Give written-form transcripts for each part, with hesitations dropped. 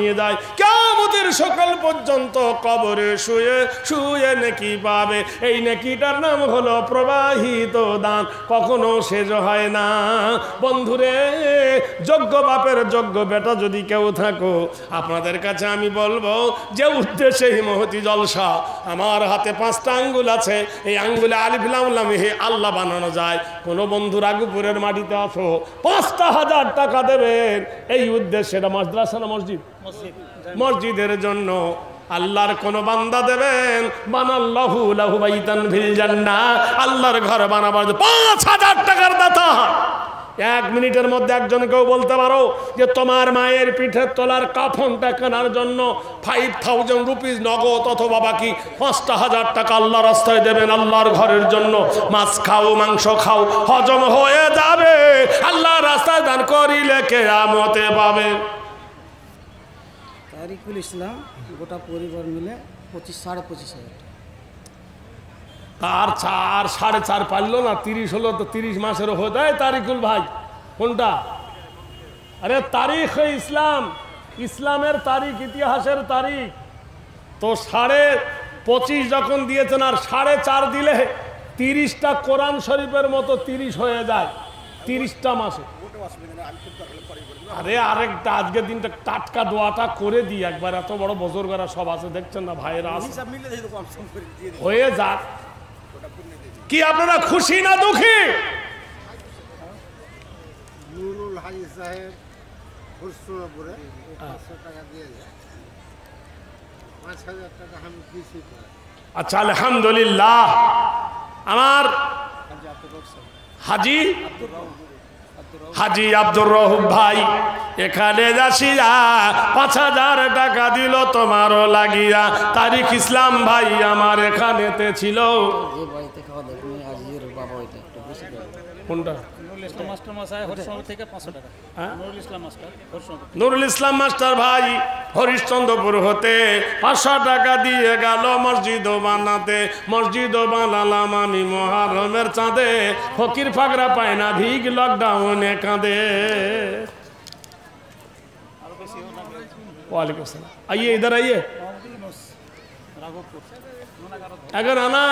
নিয়ে যায়, কিয়ামতের সকাল পর্যন্ত কবরে শুয়ে শুয়ে নেকি পাবে। এই নেকিটার নাম হলো প্রবাহিত দান, কখনো শেষ হয় না। বন্ধুরে, যোগ্য বাপের যোগ্য বেটা যদি কেউ থাকো, আপনাদের কাছে আমি বলবো যে উদ্দেশ্যে এই মহতি জলসা, আমার হাতে 5টা আঙ্গুল আছে, এই আঙ্গুলে আলিফ লাম লাম হে আল্লাহ বানানো যায়। কোন বন্ধু রাঘুপুরের মাটিতে আসো, 5,000 টাকা দেবেন এই উদ্দেশ্যে। এটা মাদ্রাসা না মসজিদ? মসজিদের জন্য। আল্লাহর কোন বান্দা দেবেন, বানাল্লাহু লাহু বাইতান ফিল জান্নাহ, আল্লাহর ঘর বানাবার 5,000 টাকার দাতা। 1 মিনিটের মধ্যে একজনকেও বলতে পারো যে তোমার মায়ের পিঠের তলার কাফনটা কেনার জন্য 5,000 রুপিস নগদ অথবা বাকি 5,000 টাকা আল্লাহ রাস্তায় দেবেন আল্লাহর ঘরের জন্য। মাছ খাও, মাংস খাও, হজম হয়ে যাবে, আল্লাহ রাস্তায় দান করিলে কিয়ামতে পাবে। তারিকুল ইসলাম গোটা পরিবার মিলে 25,500 তার 4.5 পারলো না, 30 হলো তো 30 মাসেরও হয়ে যায়। তারিকুল ভাই কোনটা? আরে তারিখ ইসলাম, ইসলামের তারিখ, ইতিহাসের তারিখ তো 25.5 যখন দিয়েছেন আর 4.5 দিলে 30টা কোরআন শরীফের মতো 30 হয়ে যায় 30টা মাসে। আরে আরেকটা আজকের দিনটা টাটকা দোয়াটা করে দিই একবার, এত বড় বুজুর্গরা সব আছে দেখছেন না, ভাইয়েরা হয়ে যাক। কি আপনারা খুশি না দুঃখী? নুরুল হাজি সাহেব খুশরপুরে 500 টাকা দিয়ে যায়, 5,000 টাকা আমি দিছি। আচ্ছা আলহামদুলিল্লাহ। আমার হাজি আব্দুর রউফ ভাই এখানে যাসিয়া 5,000 টাকা দিল তোমারও লাগিয়া। তারিক ইসলাম ভাই আমার এখানেতে ছিল। কোনটা? নুরুল ইসলাম মাস্টার ভাই হরিশ্চন্দ্রপুর হতে 500 টাকা দিয়ে গেল মসজিদ বানাতে। মসজিদ বানালাম আমি মুহররমের চাঁদে, ফকির ফাকরা পায় না ভিগ লকডাউনে কাঁদে। ওয়ালাইকুম আসসালাম। आइए इधर आइए। अगर आना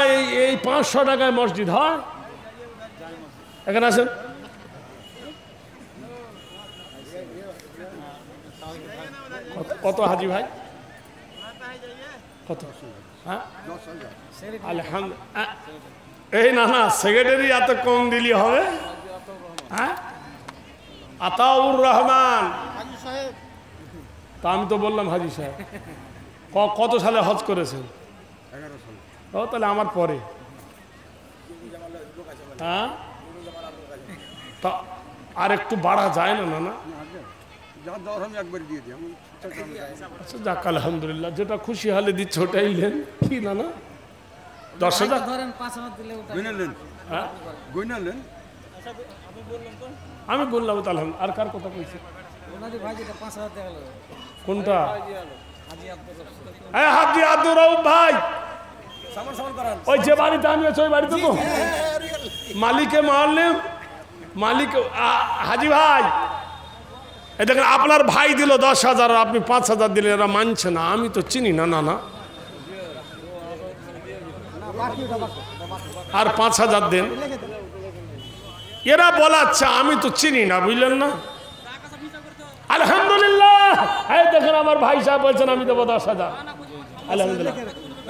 এই 500 টাকায় মসজিদ হয়, এখানে আসেন। কত হাজি ভাই? কত? হ্যাঁ আলহামদুলিল্লাহ। এই না না, সেক্রেটারি এত কম দিলি হবে? হ্যাঁ আতাউর রহমান, তা আমি তো বললাম হাজি সাহেব। কত সালে হজ করেছেন? 11 সালে। ও তাহলে আমার পরে। হ্যাঁ তা আর একটু বাড়া যায় না? না আচ্ছা যাক আলহামদুলিল্লাহ, যেটা খুশি হলে দিচ্ছে ওটাই নেন। কি না না 10,000 আমি বললাম তো আলহামদুলিল্লাহ। আর কার কথা কইছি? কোনটা? হাজি আব্দুর রউফ ভাই ওই যে বাড়িতে আমি আছি ওই বাড়িতে তো মালিকে মারলেন মালিক হাজি ভাই। এই দেখেন আপনার ভাই দিল 10,000, আপনি 5,000 দিলেন, এরা মানছে না। আমি তো চিনি না। না না আর 5,000 দেন। এরা বলাচ্ছে আমি তো চিনি না, বুঝলেন না? আলহামদুলিল্লাহ। এই দেখেন আমার ভাই সাহেব বলছেন আমি দেবো 10,000। আলহামদুলিল্লাহ।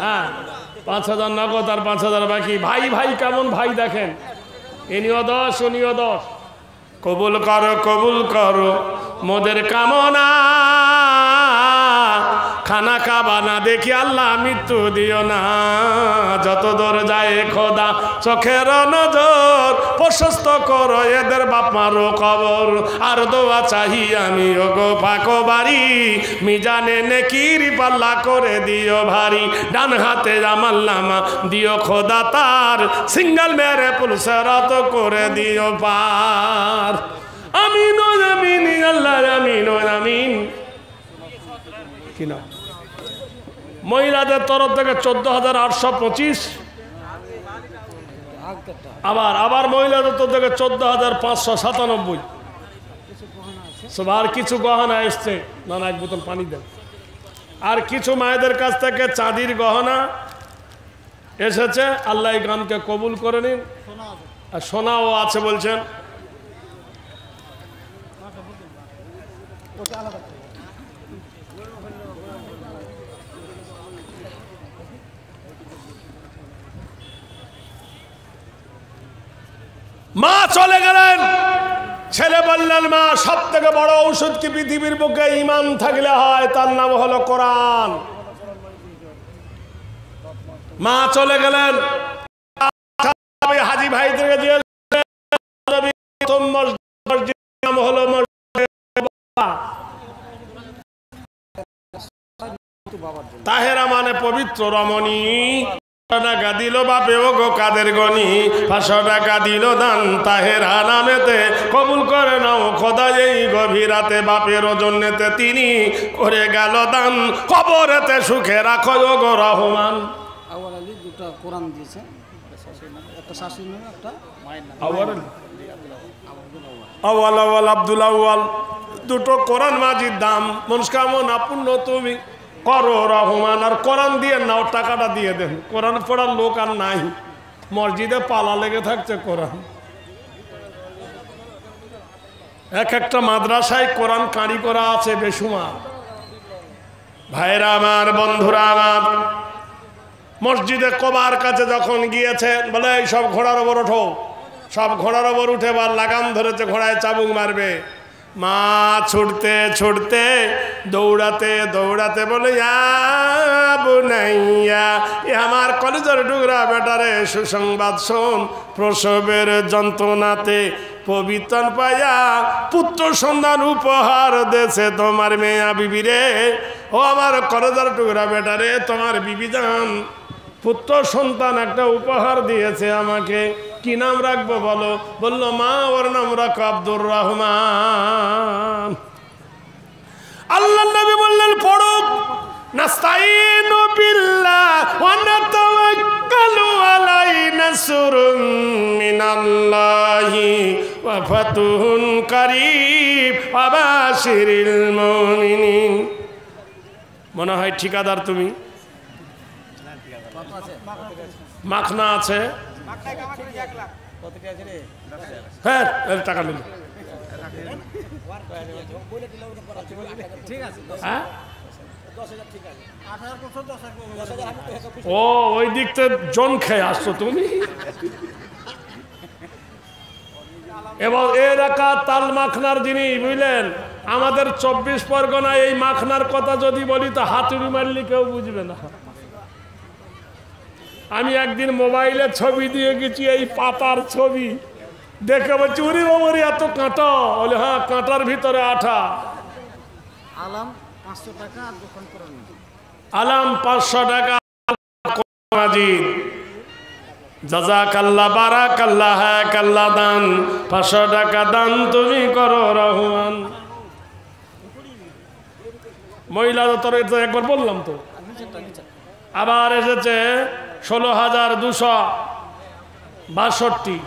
হ্যাঁ 5,000 নগদ আর 5,000 বাকি। ভাই ভাই কেমন ভাই দেখেন, ইনিও 10 উনিও 10। কবুল করো মোদের কামনা, খানা খাবা না দেখি আল্লাহ মৃত্যু দিও না। যত দূর যায় খোদা চোখের নজর, প্রশস্ত করো এদের বাপ মারো কবর। আর দোয়া চাহি আমি ওগো পাকো বাড়ি, মিজানে নেকির পাল্লা করে দিও ভারী। ডান হাতে আমার নামা দিও খোদা তার, সিঙ্গল মেরে পুলসেরাত করে দিও পার। আমিন আমিন আল্লাহ আমিন আমিন। কি না মহিলাদের তরফ থেকে 14,825। আবার মহিলাদের তরফ থেকে 14,597। সবার কিছু গহনা এসছে, না না এক বোতল পানি দেন। আর কিছু মায়েদের কাছ থেকে চাঁদির গহনা এসেছে, আল্লাহ এই গানকে কবুল করে নিন। আর সোনাও আছে বলছেন। মা চলে গেলেন, ছেলে বললেন মা সব থেকে বড় ঔষধ কি পৃথিবীর বুকে ঈমান থাকলে হয়, তার নাম হলো কোরআন। মা চলে গেলেন, হাজি ভাইদেরকে দিয়ে নাম হলো তাহেরা মানে পবিত্র রমণী। টাকা দিল বাপে ও গো কাদের গনি, 500 টাকা দিল দান তাহেরা নামেতে, কবুল করে নাও খোদা এই গভীরাতে, বাপের জন্যতে তিনি করে গেল দান, কবরেতে সুখে রাখো ও গো রহমান। আউয়াল আলী দুটো কোরআন দিয়েছে, একটা শাশুড়ি নামে একটা মায়ের নামে। আউয়াল আউয়াল আব্দুল আউয়াল, দুটো কোরআন মাজিদ দাম, মনস্কামনা পূর্ণ তুমি করো রহমান। আর কোরআন দিয়ে নাও, টাকাটা দিয়ে দেন। কোরআন পড়ার লোক আর নাই, মসজিদে পালা লেগে থাকছে কোরআন। এক একটা মাদ্রাসায় কোরআন কাঁড়ি করা আছে বেসুমার। ভাইরা আমার, বন্ধুরা আমার, মসজিদে কবার কাছে যখন গিয়েছে, বলে এই সব ঘোড়ার ওপর ওঠো। সব ঘোড়ার ওপর উঠে বার লাগাম ধরেছে, ঘোড়ায় চাবুক মারবে। মা ছুটতে ছুটতে দৌড়াতে দৌড়াতে বলে বুনাইয়া, এ আমার কলেজের টুকরা বেটারে সুসংবাদ শোন, প্রসবের যন্ত্রণাতে পবিত্র পায়া পুত্র সন্তান উপহার দেছে তোমার মেয়া বিবিরে। ও আমার কলেজের টুকরা বেটারে, তোমার বিবি জান পুত্র সন্তান একটা উপহার দিয়েছে আমাকে। কি নাম রাখবো বলো? বললো মা ওর নাম রাখো আব্দুর রহমান। আল্লাহ নবী বললেন পড়ো, নাস্তাইনু বিল্লাহ ওয়া নাতাওয়াক্কালু আলাইহি, নাসরুম মিনাল্লাহি ওয়া ফাতুহুন কারীব ওয়া বাশিরিল মুমিনিন। মনে হয় ঠিকাদার তুমি? মাখনা আছে, হ্যাঁ টাকা নিল। ও ওই দিকতে জন খেয়ে আসছো তুমি। এবং এর একা তাল মাখনার জিনিস বুঝলেন। আমাদের 24 পরগনায় এই মাখনার কথা যদি বলি তো হাতুড়ি মারলে কেউ বুঝবে না। আমি একদিন মোবাইলে ছবি দিয়ে গেছি, এই পাতার ছবি দেখে বলছি উরি বাবরি এত কাঁটা। বলে হ্যাঁ, কাঁটার ভিতরে আঠা। আলাম 500 টাকা আর দোকান কোরআন। আলাম 500 টাকা মাজিদ। জাযাকাল্লাহ বারাকাল্লাহ, হ্যাঁ কাল্লা দান, 500 টাকা দান তুমি করো রহমান। মহিলা তোর একবার বললাম তো। আবার এসেছে 16,262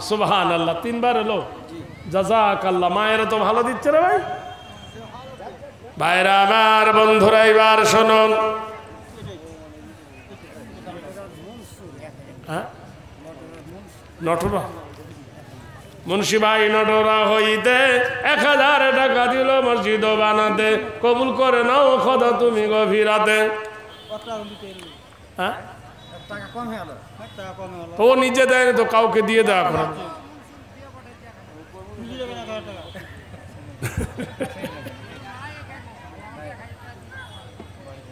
সুবহানাল্লাহ, 3 বার এলো। জাযাকাল্লাহ। মায়েরা তো ভালো দিচ্ছে রে ভাই। ভাইরা আমার, বন্ধুরা এবার শুনুন। নটরা মুন্সি ভাই নটরা হইতে 1000 টাকা দিল মসজিদ বানাতে, কবুল করে নাও খোদা তুমি গভীরাতে। হ্যাঁ, ও নিজে দেয় তো, কাউকে দিয়ে দেওয়া করে।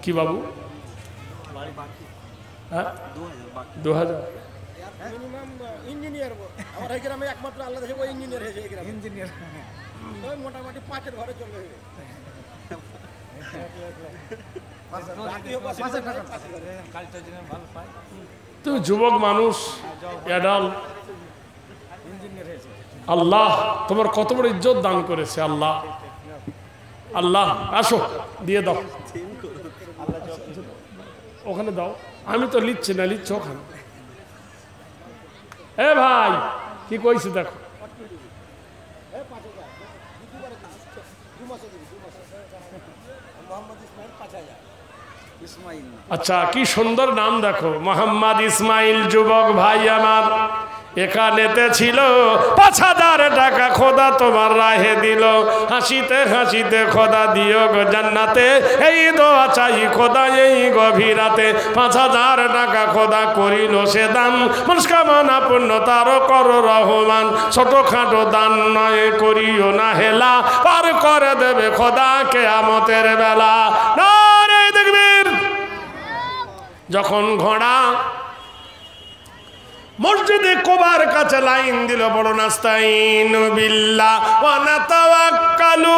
কি বাবু? হ্যাঁ 2000 ইঞ্জিনিয়ার আমার এই গ্রামে একমাত্র আল্লাহ দেখে ওই ইঞ্জিনিয়ার হয়েছে। এই গ্রামে ইঞ্জিনিয়ার ওই মোটামুটি 5-এর ঘরে চলে যাবে। তুমি যুবক মানুষ, অ্যাডাল্ট, আল্লাহ তোমার কত বড় ইজ্জত দান করেছে। আল্লাহ আল্লাহ আসো দিয়ে দাও, ওখানে দাও। আমি তো লিখছি না, লিখছ ওখানে। এ ভাই কি কইছে দেখো। ইসমাইল না। আচ্ছা, কি সুন্দর নাম দেখো, মোহাম্মদ ইসমাইল। যুবক ভাই আমার, এখানেতে ছিল ৫,০০০ টাকা, খোদা তোমার রাহে দিল। হাসিতে হাসিতে খোদা দিও গো জান্নাতে, এই দোয়া চাই খোদা এই গভীর রাতে। ৫,০০০ টাকা খোদা করিল সে দান, মনস্কামনা পূর্ণ তারও কর রহমান। ছোটখাটো দান নয় করিও না হেলা, পার করে দেবে খোদা কিয়ামতের বেলা। নারে তাকবীর। যখন ঘোড়া মসজিদে কুবার কাছে লাইন দিল, বড় নাস্তাইন বিল্লাহ ওয়া নাতাওয়াক্কালু